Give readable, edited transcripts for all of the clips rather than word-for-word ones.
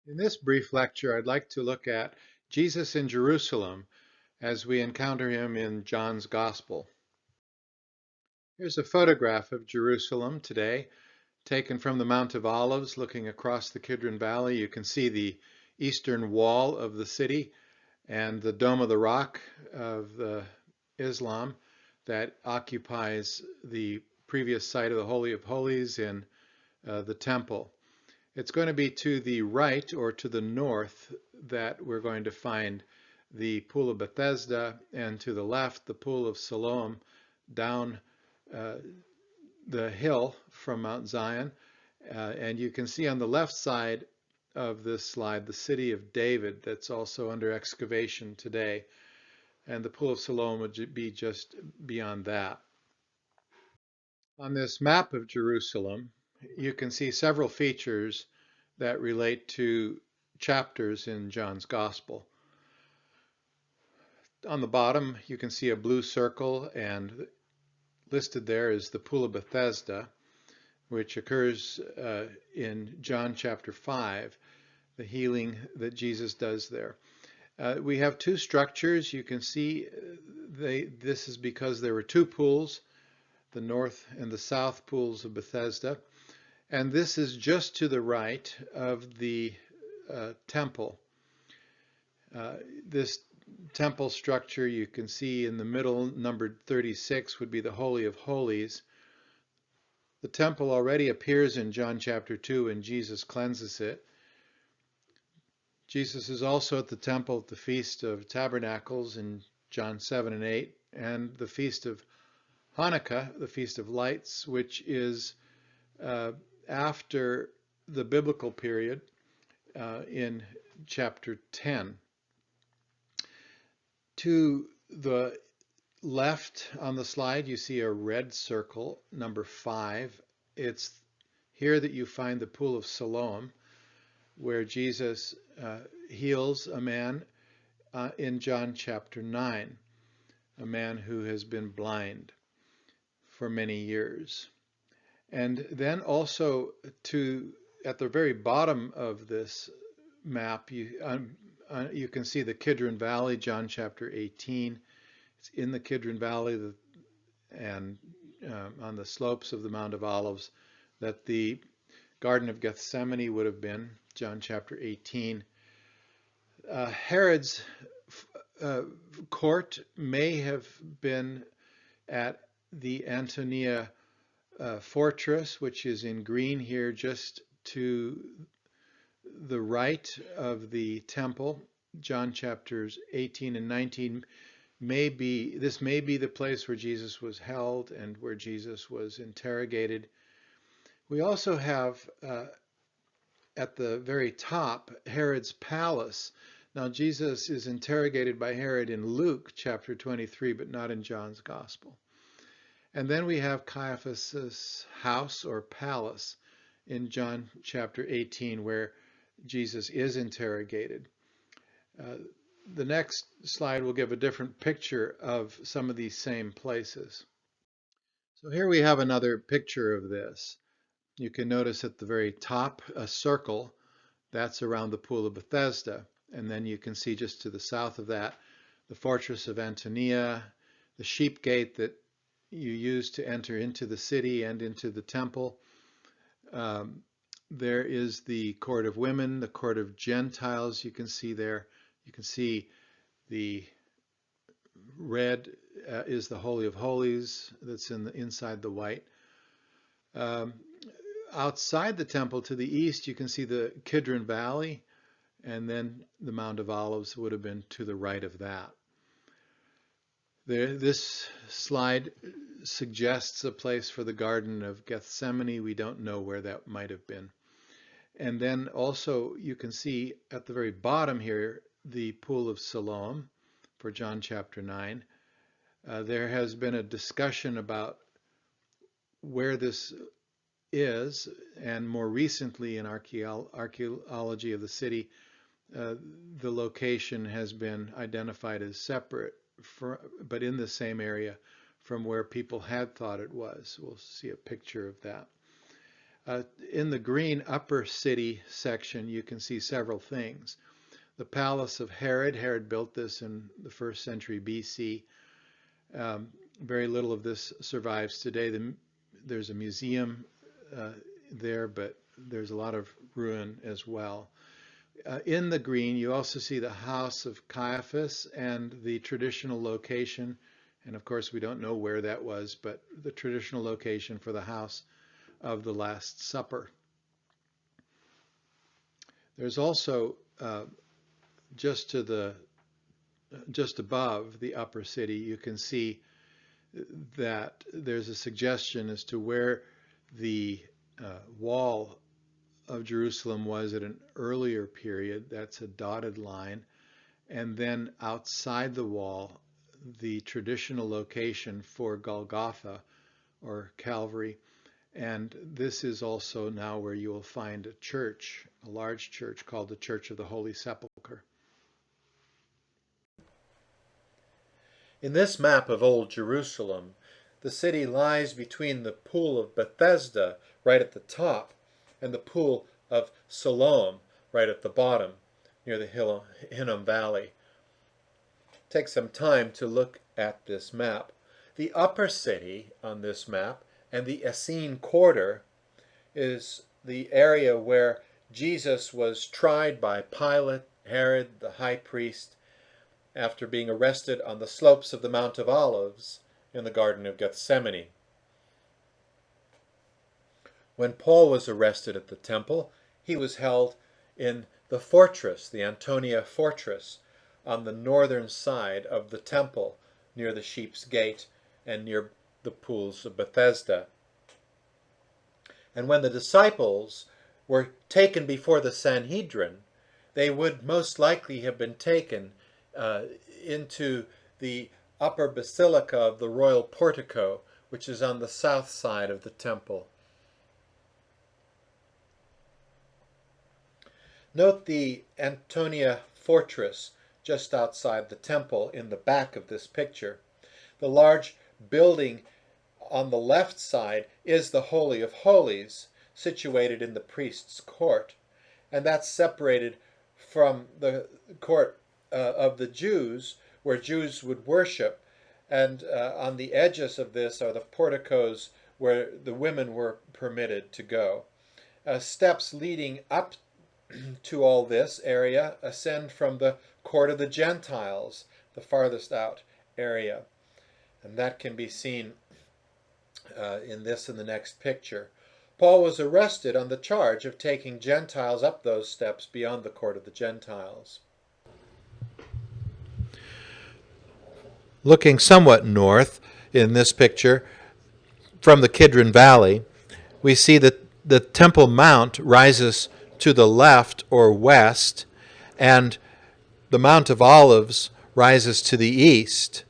In this brief lecture, I'd like to look at Jesus in Jerusalem as we encounter him in John's Gospel. Here's a photograph of Jerusalem today, taken from the Mount of Olives, looking across the Kidron Valley. You can see the eastern wall of the city and the Dome of the Rock of Islam that occupies the previous site of the Holy of Holies in the temple. It's going to be to the right or to the north that we're going to find the Pool of Bethesda, and to the left, the Pool of Siloam down uh, the hill from Mount Zion. And you can see on the left side of this slide the city of David that's also under excavation today. And the Pool of Siloam would be just beyond that. On this map of Jerusalem, you can see several features that relate to chapters in John's Gospel. On the bottom, you can see a blue circle, and listed there is the Pool of Bethesda, which occurs in John chapter 5, the healing that Jesus does there. We have two structures. You can see this is because there were two pools, the north and the south pools of Bethesda. And this is just to the right of the temple. This temple structure you can see in the middle, numbered 36, would be the Holy of Holies. The temple already appears in John chapter 2 and Jesus cleanses it. Jesus is also at the temple at the Feast of Tabernacles in John 7 and 8, and the Feast of Hanukkah, the Feast of Lights, which is after the biblical period in chapter 10. To the left on the slide, you see a red circle, number 5. It's here that you find the Pool of Siloam, where Jesus heals a man in John chapter 9, a man who has been blind for many years. And then also at the very bottom of this map, you can see the Kidron Valley, John chapter 18. It's in the Kidron Valley and on the slopes of the Mount of Olives that the Garden of Gethsemane would have been, John chapter 18. Herod's court may have been at the Antonia fortress, which is in green here, just to the right of the temple. John chapters 18 and 19 this may be the place where Jesus was held and where Jesus was interrogated. We also have at the very top Herod's palace. Now Jesus is interrogated by Herod in Luke chapter 23, but not in John's Gospel. And then we have Caiaphas' house or palace in John chapter 18, where Jesus is interrogated. The next slide will give a different picture of some of these same places. So here we have another picture of this. You can notice at the very top a circle. That's around the Pool of Bethesda. And then you can see just to the south of that the fortress of Antonia, the sheep gate that you use to enter into the city and into the temple. There is the court of women, the court of Gentiles you can see there. You can see the red is the Holy of Holies that's inside the white. Outside the temple to the east, you can see the Kidron Valley, and then the Mount of Olives would have been to the right of that. This slide suggests a place for the Garden of Gethsemane. We don't know where that might have been. And then also you can see at the very bottom here the Pool of Siloam for John chapter 9. There has been a discussion about where this is, and more recently in archaeology of the city, the location has been identified as separate, but in the same area from where people had thought it was. We'll see a picture of that. Uh, in the green upper city section, you can see several things. The palace of Herod. Herod built this in the 1st century BC. Very little of this survives today. There's a museum there, but there's a lot of ruin as well. In the green, you also see the house of Caiaphas and the traditional location. And of course, we don't know where that was, but the traditional location for the house of the Last Supper. There's also just above the upper city, you can see that there's a suggestion as to where the wall of Jerusalem was at an earlier period. That's a dotted line. And then outside the wall, the traditional location for Golgotha or Calvary. And this is also now where you will find a church, a large church called the Church of the Holy Sepulchre. In this map of Old Jerusalem, the city lies between the Pool of Bethesda right at the top and the Pool of Siloam right at the bottom near the Hinnom Valley. Take some time to look at this map. The upper city on this map and the Essene quarter is the area where Jesus was tried by Pilate, Herod, the high priest, after being arrested on the slopes of the Mount of Olives in the Garden of Gethsemane. When Paul was arrested at the temple, he was held in the fortress, the Antonia fortress, on the northern side of the temple, near the Sheep's Gate and near the pools of Bethesda. And when the disciples were taken before the Sanhedrin, they would most likely have been taken into the upper basilica of the royal portico, which is on the south side of the temple. Note the Antonia fortress just outside the temple in the back of this picture. The large building on the left side is the Holy of Holies, situated in the priest's court, and that's separated from the court of the Jews, where Jews would worship, and on the edges of this are the porticos where the women were permitted to go. Steps leading up to all this area ascend from the court of the Gentiles, the farthest out area, and that can be seen in this and the next picture. Paul was arrested on the charge of taking Gentiles up those steps beyond the court of the Gentiles. Looking somewhat north in this picture from the Kidron Valley, we see that the Temple Mount rises to the left or west, and the Mount of Olives rises to the east.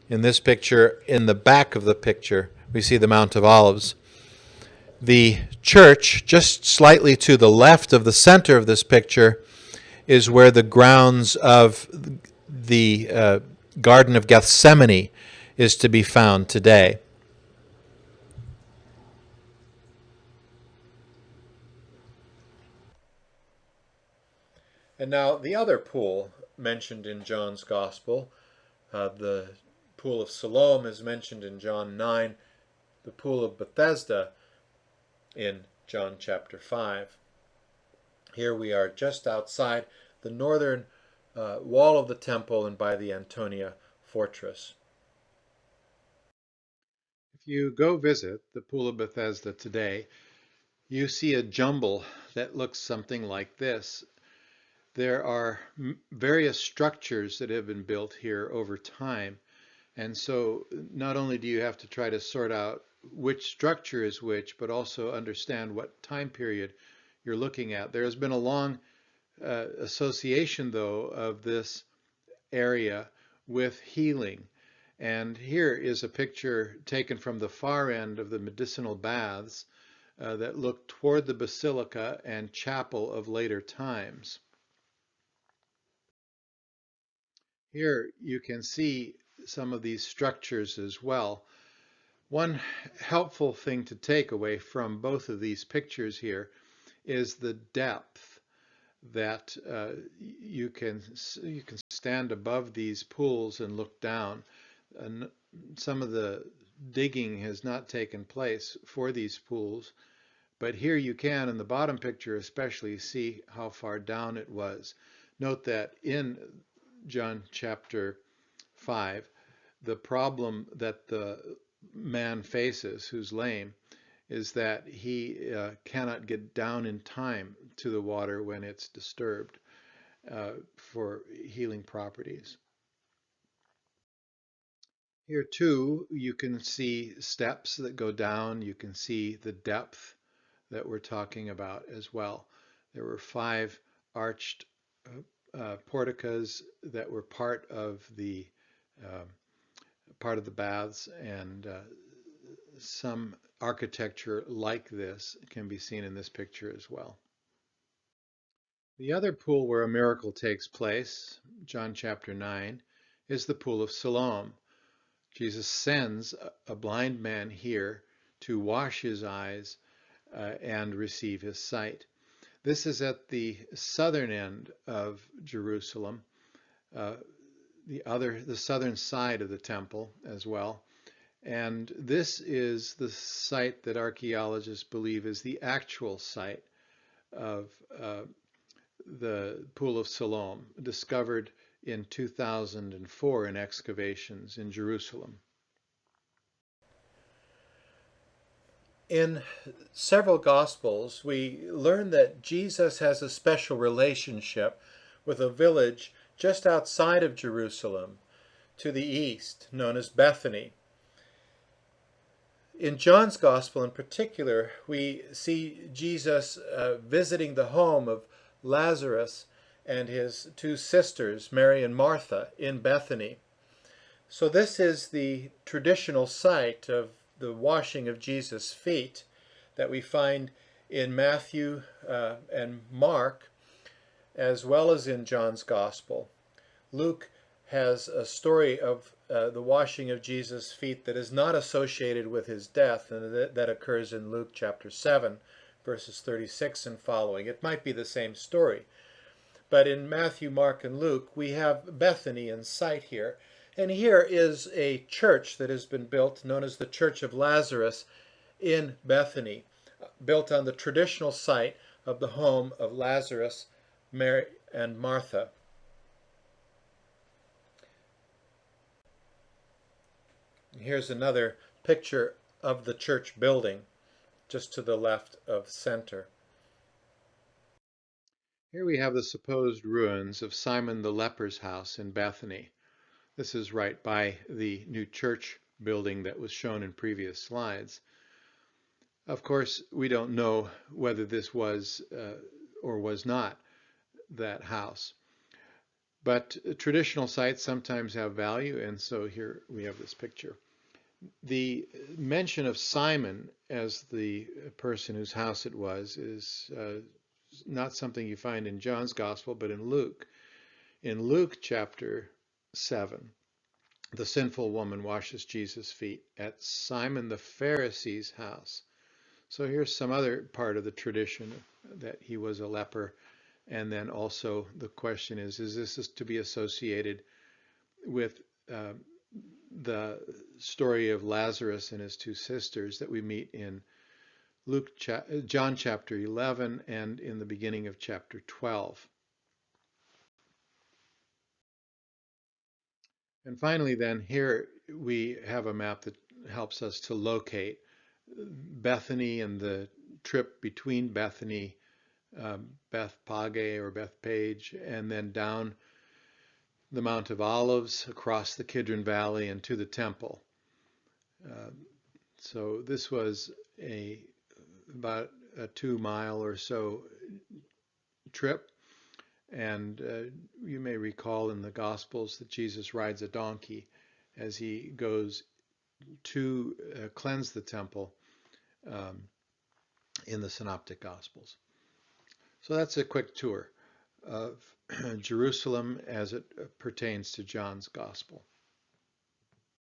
In this picture, in the back of the picture, we see the Mount of Olives. The church, just slightly to the left of the center of this picture, is where the grounds of the Garden of Gethsemane is to be found today. And now the other pool mentioned in John's Gospel, the Pool of Siloam is mentioned in John 9, the Pool of Bethesda in John chapter 5. Here we are just outside the northern wall of the temple and by the Antonia fortress. If you go visit the Pool of Bethesda today, you see a jumble that looks something like this. There are various structures that have been built here over time. And so not only do you have to try to sort out which structure is which, but also understand what time period you're looking at. There has been a long association, though, of this area with healing. And here is a picture taken from the far end of the medicinal baths that look toward the basilica and chapel of later times. Here you can see some of these structures as well. One helpful thing to take away from both of these pictures here is the depth that you can stand above these pools and look down. And some of the digging has not taken place for these pools, but here you can, in the bottom picture especially, see how far down it was. Note that in John chapter 5, the problem that the man faces who's lame is that he cannot get down in time to the water when it's disturbed for healing properties. Here too, you can see steps that go down. You can see the depth that we're talking about as well. There were 5 arched porticas that were part of the baths, and some architecture like this can be seen in this picture as well. The other pool where a miracle takes place, John chapter 9, is the pool of Siloam. Jesus sends a blind man here to wash his eyes and receive his sight. This is at the southern end of Jerusalem, the southern side of the temple as well. And this is the site that archaeologists believe is the actual site of the Pool of Siloam, discovered in 2004 in excavations in Jerusalem. In several Gospels, we learn that Jesus has a special relationship with a village just outside of Jerusalem to the east, known as Bethany. In John's Gospel in particular, we see Jesus visiting the home of Lazarus and his 2 sisters, Mary and Martha, in Bethany. So this is the traditional site of the washing of Jesus' feet that we find in Matthew and Mark, as well as in John's Gospel. Luke has a story of the washing of Jesus' feet that is not associated with his death, and that occurs in Luke chapter 7, verses 36 and following. It might be the same story, but in Matthew, Mark, and Luke, we have Bethany in sight here. And here is a church that has been built, known as the Church of Lazarus, in Bethany, built on the traditional site of the home of Lazarus, Mary, and Martha. Here's another picture of the church building, just to the left of center. Here we have the supposed ruins of Simon the leper's house in Bethany. This is right by the new church building that was shown in previous slides. Of course, we don't know whether this was or was not that house. But traditional sites sometimes have value, and so here we have this picture. The mention of Simon as the person whose house it was is not something you find in John's Gospel, but in Luke. In Luke chapter 7, the sinful woman washes Jesus' feet at Simon the Pharisee's house. So here's some other part of the tradition that he was a leper. And then also the question is this to be associated with the story of Lazarus and his 2 sisters that we meet in John chapter 11 and in the beginning of chapter 12. And finally then, here we have a map that helps us to locate Bethany and the trip between Bethany, Bethphage or Bethpage, and then down the Mount of Olives, across the Kidron Valley, and to the temple. So this was about a 2-mile or so trip. And you may recall in the Gospels that Jesus rides a donkey as he goes to cleanse the temple in the Synoptic Gospels. So that's a quick tour of Jerusalem as it pertains to John's Gospel.